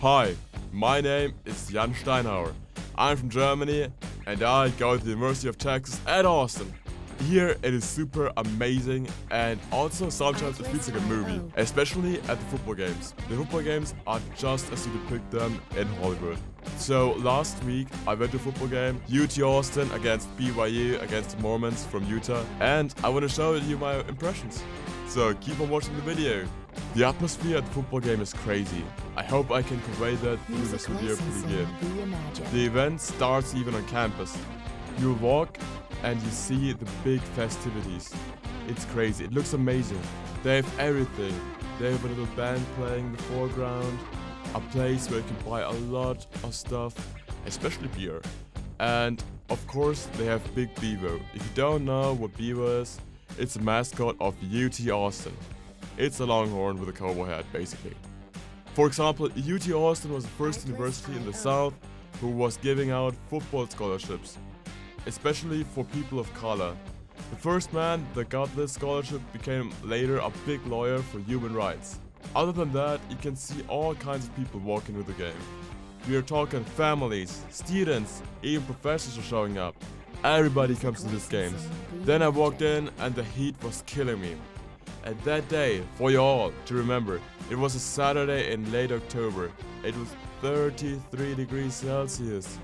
Hi, my name is Jan Steinhauer. I'm from Germany and I go to the University of Texas at Austin. Here it is super amazing and also sometimes it feels like a movie, especially at the football games. The football games are just as you depict them in Hollywood. So last week I went to a football game, UT Austin against BYU against the Mormons from Utah, and I want to show you my impressions. So keep on watching the video. The atmosphere at the football game is crazy. I hope I can convey that through this video pretty good. The event starts even on campus. You walk and you see the big festivities. It's crazy, it looks amazing. They have everything. They have a little band playing in the foreground, a place where you can buy a lot of stuff, especially beer. And of course they have Big Beaver. If you don't know what Beaver is, it's a mascot of UT Austin. It's a longhorn with a cowboy hat, basically. For example, UT Austin was the first university in the South who was giving out football scholarships, especially for people of color. The first man that got this scholarship became later a big lawyer for human rights. Other than that, you can see all kinds of people walking with the game. We are talking families, students, even professors are showing up. Everybody comes to these games. Then I walked in and the heat was killing me. And that day, for you all to remember, it was a Saturday in late October. It was 33 degrees Celsius.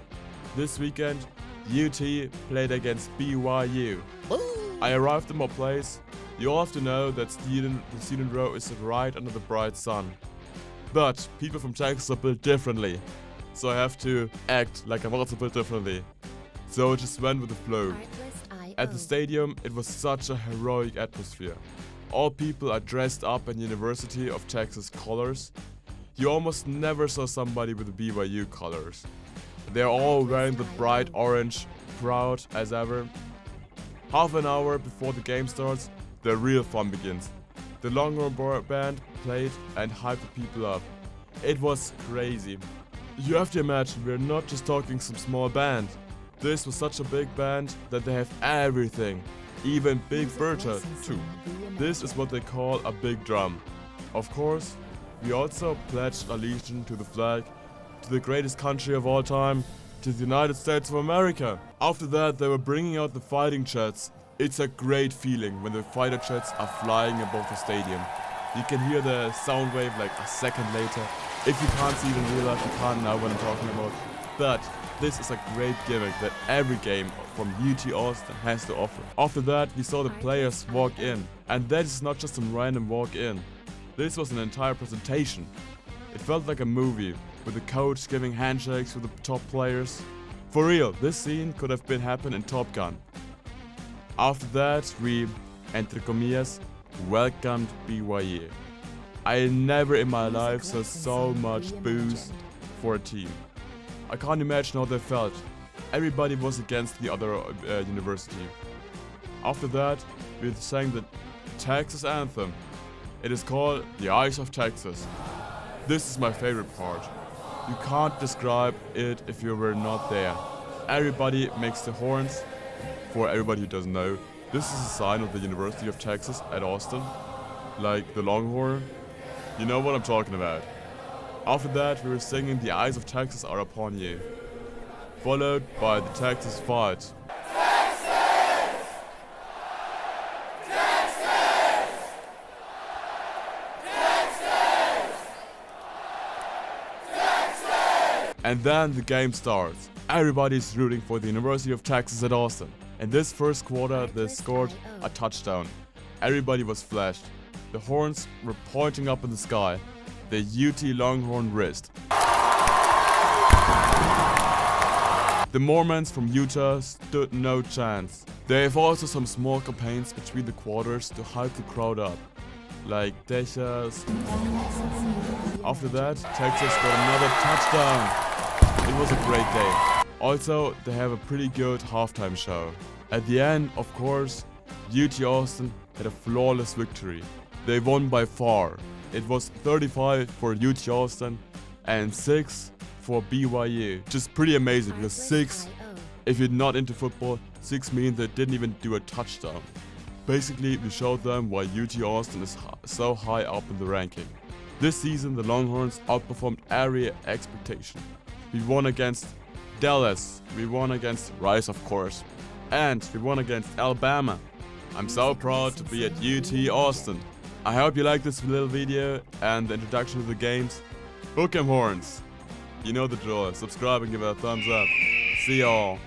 This weekend, UT played against BYU. I arrived at my place. You all have to know that the student row is right under the bright sun. But people from Texas are built differently, so I have to act like I'm also built differently. So I just went with the flow. At the stadium, it was such a heroic atmosphere. All people are dressed up in University of Texas colors. You almost never saw somebody with the BYU colors. They're all wearing the bright orange, proud as ever. Half an hour before the game starts, the real fun begins. The Longhorn band played and hyped the people up. It was crazy. You have to imagine, we're not just talking some small band. This was such a big band that they have everything. Even Big Bertha too. This is what they call a big drum. Of course, we also pledged allegiance to the flag, to the greatest country of all time, to the United States of America. After that, they were bringing out the fighting jets. It's a great feeling when the fighter jets are flying above the stadium. You can hear the sound wave like a second later. If you can't see it in real life, you can't know what I'm talking about. But this is a great gimmick that every game from UT Austin has to offer. After that, we saw the players walk in. And that is not just some random walk in. This was an entire presentation. It felt like a movie, with the coach giving handshakes with the top players. For real, this scene could have been happened in Top Gun. After that, we, entre comillas, welcomed BYU. I never in my life saw so much booze for a team. I can't imagine how they felt. Everybody was against the other university. After that, we sang the Texas anthem. It is called The Eyes of Texas. This is my favorite part. You can't describe it if you were not there. Everybody makes the horns. For everybody who doesn't know, this is a sign of the University of Texas at Austin. Like the Longhorn. You know what I'm talking about. After that, we were singing The Eyes of Texas Are Upon You, followed by the Texas Fight. Texas! Texas! Texas! Texas! And then the game starts. Everybody's rooting for the University of Texas at Austin. In this first quarter, they scored a touchdown. Everybody was flashed. The horns were pointing up in the sky. The UT Longhorn wrist. The Mormons from Utah stood no chance. They have also some small campaigns between the quarters to hype the crowd up, like Texas. After that, Texas got another touchdown. It was a great day. Also, they have a pretty good halftime show. At the end, of course, UT Austin had a flawless victory. They won by far. It was 35 for UT Austin and 6 for BYU. Just pretty amazing because 6, if you're not into football, 6 means they didn't even do a touchdown. Basically, we showed them why UT Austin is so high up in the ranking. This season, the Longhorns outperformed every expectation. We won against Dallas, we won against Rice of course, and we won against Alabama. I'm so proud to be at UT Austin. I hope you like this little video and the introduction to the games. Hook 'em horns! You know the drill, subscribe and give it a thumbs up. See y'all!